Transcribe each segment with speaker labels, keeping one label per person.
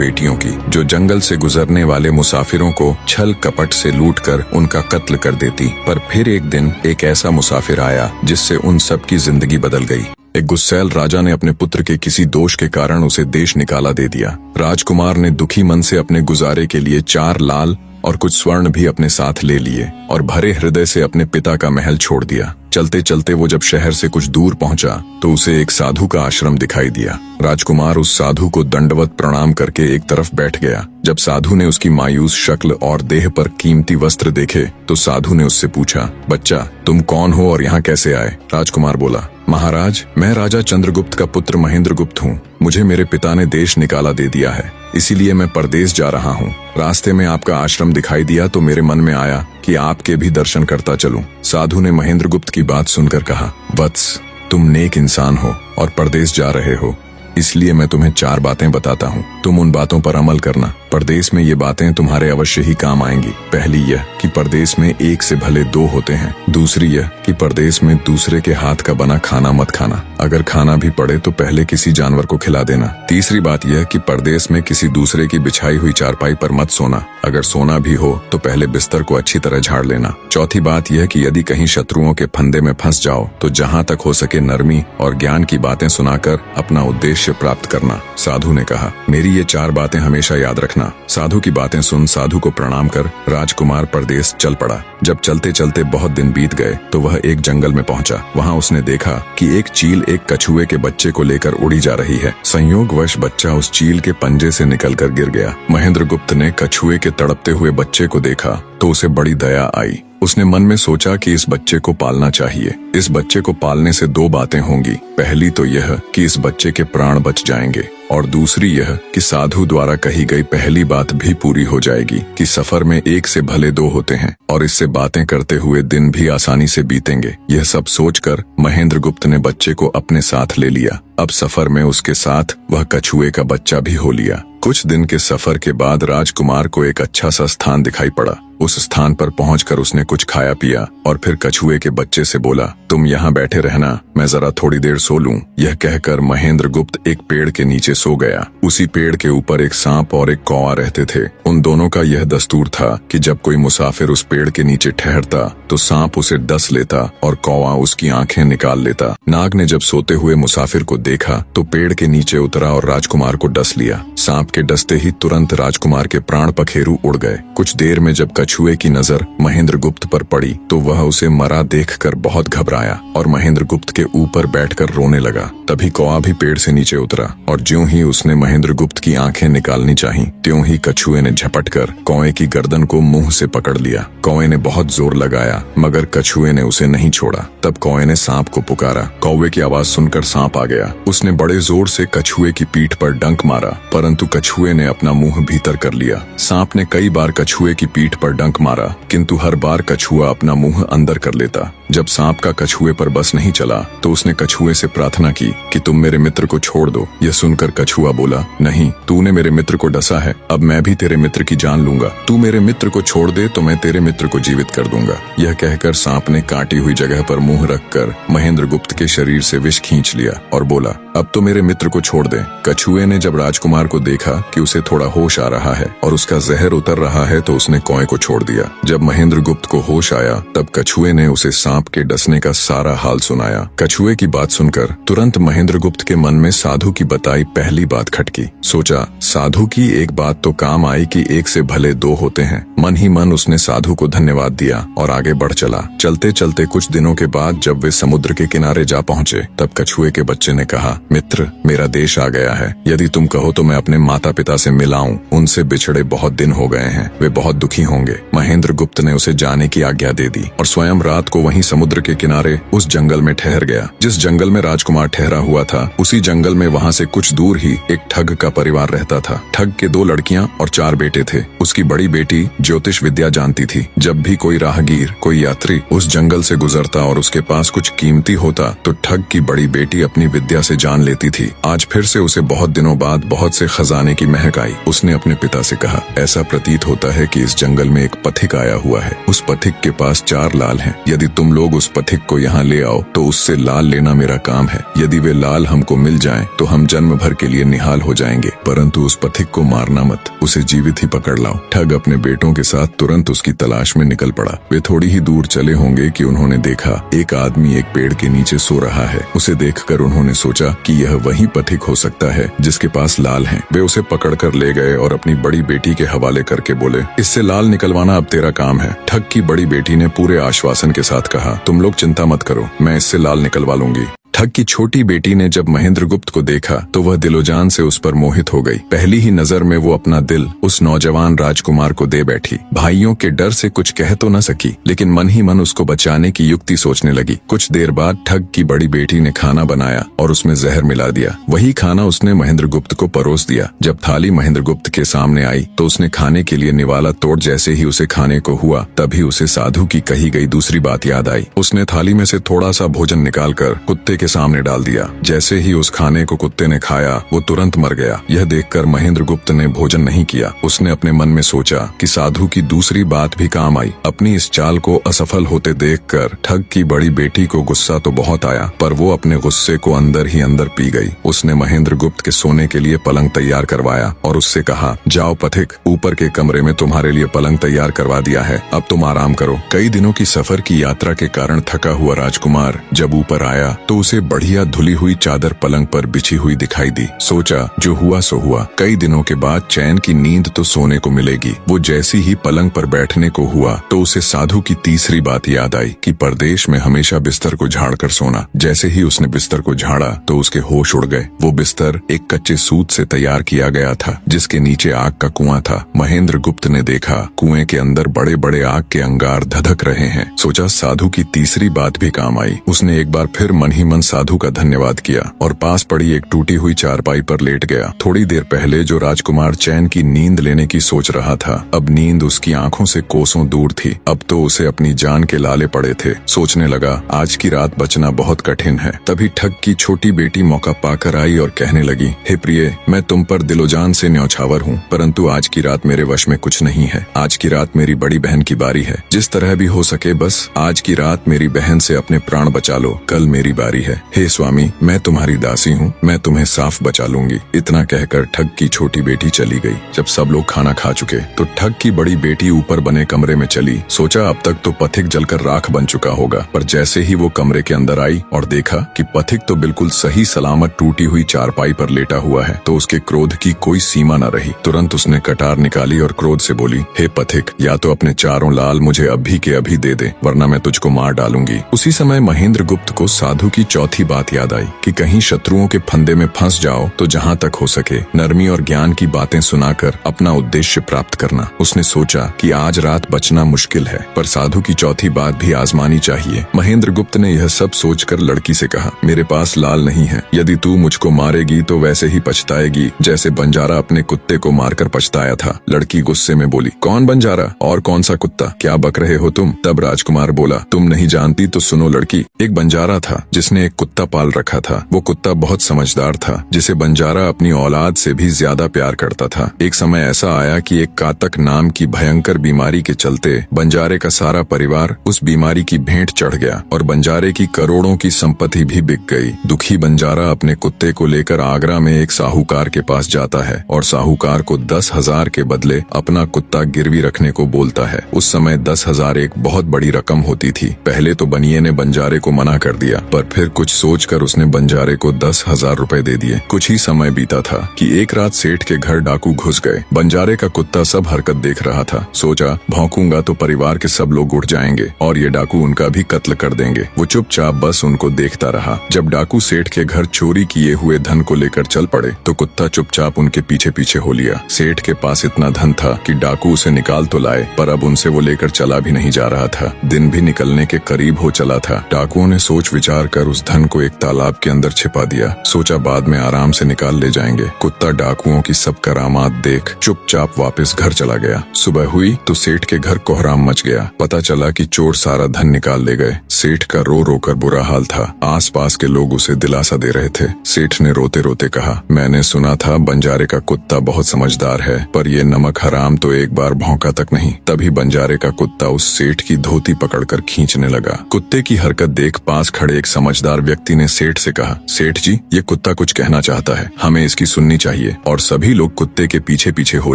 Speaker 1: बेटियों की, जो जंगल से गुजरने वाले मुसाफिरों को छल कपट से लूटकर उनका कत्ल कर देती। पर फिर एक दिन एक ऐसा मुसाफिर आया जिससे उन सब की जिंदगी बदल गई। एक गुस्सैल राजा ने अपने पुत्र के किसी दोष के कारण उसे देश निकाला दे दिया। राजकुमार ने दुखी मन से अपने गुजारे के लिए 4 लाल और कुछ स्वर्ण भी अपने साथ ले लिए और भरे हृदय से अपने पिता का महल छोड़ दिया। चलते चलते वो जब शहर से कुछ दूर पहुंचा तो उसे एक साधु का आश्रम दिखाई दिया। राजकुमार उस साधु को दंडवत प्रणाम करके एक तरफ बैठ गया। जब साधु ने उसकी मायूस शक्ल और देह पर कीमती वस्त्र देखे तो साधु ने उससे पूछा, बच्चा तुम कौन हो और यहाँ कैसे आए? राजकुमार बोला, महाराज मैं राजा चंद्रगुप्त का पुत्र महेंद्रगुप्त हूँ। मुझे मेरे पिता ने देश निकाला दे दिया है, इसीलिए मैं परदेश जा रहा हूँ। रास्ते में आपका आश्रम दिखाई दिया तो मेरे मन में आया कि आपके भी दर्शन करता चलूं। साधु ने महेंद्रगुप्त की बात सुनकर कहा, वत्स तुम नेक इंसान हो और परदेश जा रहे हो, इसलिए मैं तुम्हें 4 बातें बताता हूँ। तुम उन बातों पर अमल करना। परदेश में ये बातें तुम्हारे अवश्य ही काम आएंगी। पहली यह कि परदेश में एक से भले 2 होते हैं। दूसरी यह कि परदेश में दूसरे के हाथ का बना खाना मत खाना, अगर खाना भी पड़े तो पहले किसी जानवर को खिला देना। तीसरी बात यह कि परदेश में किसी दूसरे की बिछाई हुई चारपाई पर मत सोना, अगर सोना भी हो तो पहले बिस्तर को अच्छी तरह झाड़ लेना। चौथी बात यह कि यदि कहीं शत्रुओं के फंदे में फंस जाओ तो जहाँ तक हो सके नरमी और ज्ञान की बातें सुनाकर अपना उद्देश्य प्राप्त करना। साधु ने कहा, मेरी ये 4 बातें हमेशा याद रखना। साधु की बातें सुन साधु को प्रणाम कर राजकुमार परदेश चल पड़ा। जब चलते चलते बहुत दिन बीत गए तो वह एक जंगल में पहुंचा। वहां उसने देखा कि एक चील एक कछुए के बच्चे को लेकर उड़ी जा रही है। संयोगवश बच्चा उस चील के पंजे से निकलकर गिर गया। महेंद्रगुप्त ने कछुए के तड़पते हुए बच्चे को देखा तो उसे बड़ी दया आई। उसने मन में सोचा कि इस बच्चे को पालना चाहिए। इस बच्चे को पालने से 2 बातें होंगी। पहली तो यह कि इस बच्चे के प्राण बच जाएंगे और दूसरी यह कि साधु द्वारा कही गई पहली बात भी पूरी हो जाएगी कि सफर में 1 से भले 2 होते हैं और इससे बातें करते हुए दिन भी आसानी से बीतेंगे। यह सब सोचकर महेंद्रगुप्त ने बच्चे को अपने साथ ले लिया। अब सफर में उसके साथ वह कछुए का बच्चा भी हो लिया। कुछ दिन के सफर के बाद राजकुमार को एक अच्छा सा स्थान दिखाई पड़ा। उस स्थान पर पहुंचकर उसने कुछ खाया पिया और फिर कछुए के बच्चे से बोला, तुम यहाँ बैठे रहना, मैं जरा थोड़ी देर सो लूं। यह कहकर महेंद्रगुप्त एक पेड़ के नीचे सो गया। उसी पेड़ के ऊपर एक सांप और एक कौवा रहते थे। उन दोनों का यह दस्तूर था कि जब कोई मुसाफिर उस पेड़ के नीचे ठहरता तो सांप उसे डस लेता और कौवा उसकी आंखें निकाल लेता। नाग ने जब सोते हुए मुसाफिर को देखा तो पेड़ के नीचे उतरा और राजकुमार को डस लिया। सांप के डसते ही तुरंत राजकुमार के प्राण पखेरु उड़ गए। कुछ देर में जब कछुए की नजर महेंद्रगुप्त पर पड़ी तो वह उसे मरा देखकर बहुत घबराया और महेंद्रगुप्त के ऊपर बैठकर रोने लगा। तभी कौवा भी पेड़ से नीचे उतरा और ज्यों ही उसने महेंद्रगुप्त की आंखें निकालनी चाही त्यों ही कछुए ने झपटकर कौवे की गर्दन को मुंह से पकड़ लिया। कौवे ने बहुत जोर लगाया मगर कछुए ने उसे नहीं छोड़ा। तब कौवे ने सांप को पुकारा। कौवे की आवाज सुनकर सांप आ गया। उसने बड़े जोर से कछुए की पीठ पर डंक मारा परंतु कछुए ने अपना मुंह भीतर कर लिया। सांप ने कई बार कछुए की पीठ पर डंक मारा किंतु हर बार कछुआ अपना मुंह अंदर कर लेता। जब सांप का कछुए पर बस नहीं चला तो उसने कछुए से प्रार्थना की कि तुम मेरे मित्र को छोड़ दो। यह सुनकर कछुआ बोला, नहीं, तूने मेरे मित्र को डसा है, अब मैं भी तेरे मित्र की जान लूंगा। तू मेरे मित्र को छोड़ दे तो मैं तेरे मित्र को जीवित कर दूंगा। यह कहकर सांप ने काटी हुई जगह पर मुंह रखकर महेंद्रगुप्त के शरीर से विष खींच लिया और बोला, अब तो मेरे मित्र को छोड़ दे। कछुए ने जब राजकुमार को देखा कि उसे थोड़ा होश आ रहा है और उसका जहर उतर रहा है तो उसने कौवे को छोड़ दिया। जब महेंद्रगुप्त को होश आया तब कछुए ने उसे सांप के डसने का सारा हाल सुनाया। कछुए की बात सुनकर तुरंत महेंद्रगुप्त के मन में साधु की बताई पहली बात खटकी। सोचा, साधु की एक बात तो काम आई कि 1 से भले 2 होते हैं। मन ही मन उसने साधु को धन्यवाद दिया और आगे बढ़ चला। चलते चलते कुछ दिनों के बाद जब वे समुद्र के किनारे जा पहुंचे तब कछुए के बच्चे ने कहा, मित्र, मेरा देश आ गया है। यदि तुम कहो तो मैं अपने माता पिता से मिलाऊं। उनसे बिछड़े बहुत दिन हो गए हैं, वे बहुत दुखी होंगे। महेंद्रगुप्त ने उसे जाने की आज्ञा दे दी और स्वयं रात को वहीं समुद्र के किनारे उस जंगल में ठहर गया। जिस जंगल में राजकुमार ठहरा हुआ था उसी जंगल में वहां से कुछ दूर ही एक ठग का परिवार रहता था। ठग के 2 लड़कियां और 4 बेटे थे। उसकी बड़ी बेटी ज्योतिष विद्या जानती थी। जब भी कोई राहगीर, कोई यात्री उस जंगल से गुजरता और उसके पास कुछ कीमती होता तो ठग की बड़ी बेटी अपनी विद्या से जान लेती थी। आज फिर से उसे बहुत दिनों बाद बहुत से खजाने की महक आई। उसने अपने पिता से कहा, ऐसा प्रतीत होता है कि इस जंगल में एक पथिक आया हुआ है। उस पथिक के पास 4 लाल हैं। यदि तुम लोग उस पथिक को यहाँ ले आओ तो उससे लाल लेना मेरा काम है। यदि वे लाल हमको मिल जाएं तो हम जन्म भर के लिए निहाल हो जाएंगे, परंतु उस पथिक को मारना मत, उसे जीवित ही पकड़ लाओ। ठग अपने बेटों के साथ तुरंत उसकी तलाश में निकल पड़ा। वे थोड़ी ही दूर चले होंगे कि उन्होंने देखा एक आदमी एक पेड़ के नीचे सो रहा है। उसे देखकर उन्होंने सोचा कि यह वही पथिक हो सकता है जिसके पास लाल है। वे उसे पकड़कर ले गए और अपनी बड़ी बेटी के हवाले करके बोले, इससे लाल निकलवाना अब तेरा काम है। ठग की बड़ी बेटी ने पूरे आश्वासन के साथ कहा, तुम लोग चिंता मत करो, मैं इससे लाल निकलवा लूंगी। ठग की छोटी बेटी ने जब महेंद्रगुप्त को देखा तो वह दिलोजान से उस पर मोहित हो गई। पहली ही नजर में वो अपना दिल उस नौजवान राजकुमार को दे बैठी। भाइयों के डर से कुछ कह तो न सकी, लेकिन मन ही मन उसको बचाने की युक्ति सोचने लगी। कुछ देर बाद ठग की बड़ी बेटी ने खाना बनाया और उसमें जहर मिला दिया। वही खाना उसने महेंद्रगुप्त को परोस दिया। जब थाली महेंद्रगुप्त के सामने आई तो उसने खाने के लिए निवाला तोड़ जैसे ही उसे खाने को हुआ तभी उसे साधु की कही गई दूसरी बात याद आई। उसने थाली में से थोड़ा सा भोजन निकालकर कुत्ते के सामने डाल दिया। जैसे ही उस खाने को कुत्ते ने खाया वो तुरंत मर गया। यह देखकर महेंद्रगुप्त ने भोजन नहीं किया। उसने अपने मन में सोचा कि साधु की दूसरी बात भी काम आई। अपनी इस चाल को असफल होते देखकर ठग की बड़ी बेटी को गुस्सा तो बहुत आया, पर वो अपने गुस्से को अंदर ही अंदर पी गई। उसने महेंद्रगुप्त के सोने के लिए पलंग तैयार करवाया और उससे कहा, जाओ पथिक, ऊपर के कमरे में तुम्हारे लिए पलंग तैयार करवा दिया है, अब तुम आराम करो। कई दिनों की सफर की यात्रा के कारण थका हुआ राजकुमार जब ऊपर आया तो उसे बढ़िया धुली हुई चादर पलंग पर बिछी हुई दिखाई दी। सोचा जो हुआ सो हुआ, कई दिनों के बाद चैन की नींद तो सोने को मिलेगी। वो जैसी ही पलंग पर बैठने को हुआ तो उसे साधु की तीसरी बात याद आई कि परदेश में हमेशा बिस्तर को झाड़कर सोना। जैसे ही उसने बिस्तर को झाड़ा तो उसके होश उड़ गए। वो बिस्तर एक कच्चे सूत से तैयार किया गया था जिसके नीचे आग का कुआं था। महेंद्रगुप्त ने देखा कुएं के अंदर बड़े बड़े आग के अंगार धधक रहे हैं। सोचा साधु की तीसरी बात भी काम आई। उसने एक बार फिर मन ही मन साधु का धन्यवाद किया और पास पड़ी एक टूटी हुई चारपाई पर लेट गया। थोड़ी देर पहले जो राजकुमार चैन की नींद लेने की सोच रहा था, अब नींद उसकी आंखों से कोसों दूर थी। अब तो उसे अपनी जान के लाले पड़े थे। सोचने लगा आज की रात बचना बहुत कठिन है। तभी ठग की छोटी बेटी मौका पाकर आई और कहने लगी, हे प्रिय, मैं तुम पर दिलोजान से न्यौछावर हूँ, परंतु आज की रात मेरे वश में कुछ नहीं है। आज की रात मेरी बड़ी बहन की बारी है। जिस तरह भी हो सके बस आज की रात मेरी बहन से अपने प्राण बचा लो, कल मेरी बारी है। हे स्वामी, मैं तुम्हारी दासी हूँ, मैं तुम्हें साफ बचा लूंगी। इतना कहकर ठग की छोटी बेटी चली गई। जब सब लोग खाना खा चुके तो ठग की बड़ी बेटी ऊपर बने कमरे में चली। सोचा अब तक तो पथिक जलकर राख बन चुका होगा, पर जैसे ही वो कमरे के अंदर आई और देखा कि पथिक तो बिल्कुल सही सलामत टूटी हुई चारपाई पर लेटा हुआ है तो उसके क्रोध की कोई सीमा न रही। तुरंत उसने कटार निकाली और क्रोध से बोली, हे पथिक, या तो अपने चारों लाल मुझे अभी के अभी दे दे, वरना मैं तुझको मार डालूंगी। उसी समय महेंद्रगुप्त को साधु की चौथी बात याद आई कि कहीं शत्रुओं के फंदे में फंस जाओ तो जहाँ तक हो सके नरमी और ज्ञान की बातें सुनाकर अपना उद्देश्य प्राप्त करना। उसने सोचा कि आज रात बचना मुश्किल है, पर साधु की चौथी बात भी आजमानी चाहिए। महेंद्रगुप्त ने यह सब सोचकर लड़की से कहा, मेरे पास लाल नहीं है। यदि तू मुझको मारेगी तो वैसे ही पछताएगी जैसे बंजारा अपने कुत्ते को मारकर पछताया था। लड़की गुस्से में बोली, कौन बंजारा और कौन सा कुत्ता, क्या बक रहे हो तुम? तब राजकुमार बोला, तुम नहीं जानती तो सुनो लड़की, एक बंजारा था जिसने एक कुत्ता पाल रखा था। वो कुत्ता बहुत समझदार था जिसे बंजारा अपनी औलाद से भी ज्यादा प्यार करता था। एक समय ऐसा आया कि एक कातक नाम की भयंकर बीमारी के चलते बंजारे का सारा परिवार उस बीमारी की भेंट चढ़ गया और बंजारे की करोड़ों की संपत्ति भी बिक गई। दुखी बंजारा अपने कुत्ते को लेकर आगरा में एक साहूकार के पास जाता है और साहूकार को 10,000 के बदले अपना कुत्ता गिरवी रखने को बोलता है। उस समय 10,000 एक बहुत बड़ी रकम होती थी। पहले तो बनिए ने बंजारे को मना कर दिया, पर फिर कुछ सोचकर उसने बंजारे को 10,000 रुपए दे दिए। कुछ ही समय बीता था कि एक रात सेठ के घर डाकू घुस गए। बंजारे का कुत्ता सब हरकत देख रहा था। सोचा भौंकूंगा तो परिवार के सब लोग उठ जाएंगे और ये डाकू उनका भी कत्ल कर देंगे। वो चुपचाप बस उनको देखता रहा। जब डाकू सेठ के घर चोरी किए हुए धन को लेकर चल पड़े तो कुत्ता चुपचाप उनके पीछे पीछे हो लिया। सेठ के पास इतना धन था कि डाकू उसे निकाल तो लाए, पर अब उनसे वो लेकर चला भी नहीं जा रहा था। दिन भी निकलने के करीब हो चला था। डाकुओं ने सोच विचार कर उस धन को एक तालाब के अंदर छिपा दिया। सोचा बाद में आराम से निकाल ले जाएंगे। कुत्ता डाकुओं की सब करामात देख चुपचाप वापस घर चला गया। सुबह हुई तो सेठ के घर कोहराम मच गया। पता चला कि चोर सारा धन निकाल ले गए। सेठ का रो रो कर बुरा हाल था। आसपास के लोग उसे दिलासा दे रहे थे। सेठ ने रोते रोते कहा, मैंने सुना था बंजारे का कुत्ता बहुत समझदार है, पर ये नमक हराम तो एक बार भौंका तक नहीं। तभी बंजारे का कुत्ता उस सेठ की धोती पकड़कर खींचने लगा। कुत्ते की हरकत देख पास खड़े एक समझदार व्यक्ति ने सेठ से कहा, सेठ जी, ये कुत्ता कुछ कहना चाहता है, हमें इसकी सुननी चाहिए। और सभी लोग कुत्ते के पीछे पीछे हो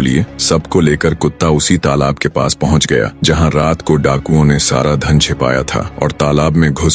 Speaker 1: लिए। सबको लेकर कुत्ता उसी तालाब के पास पहुंच गया जहां रात को डाकुओं ने सारा धन छिपाया था और तालाब में घुस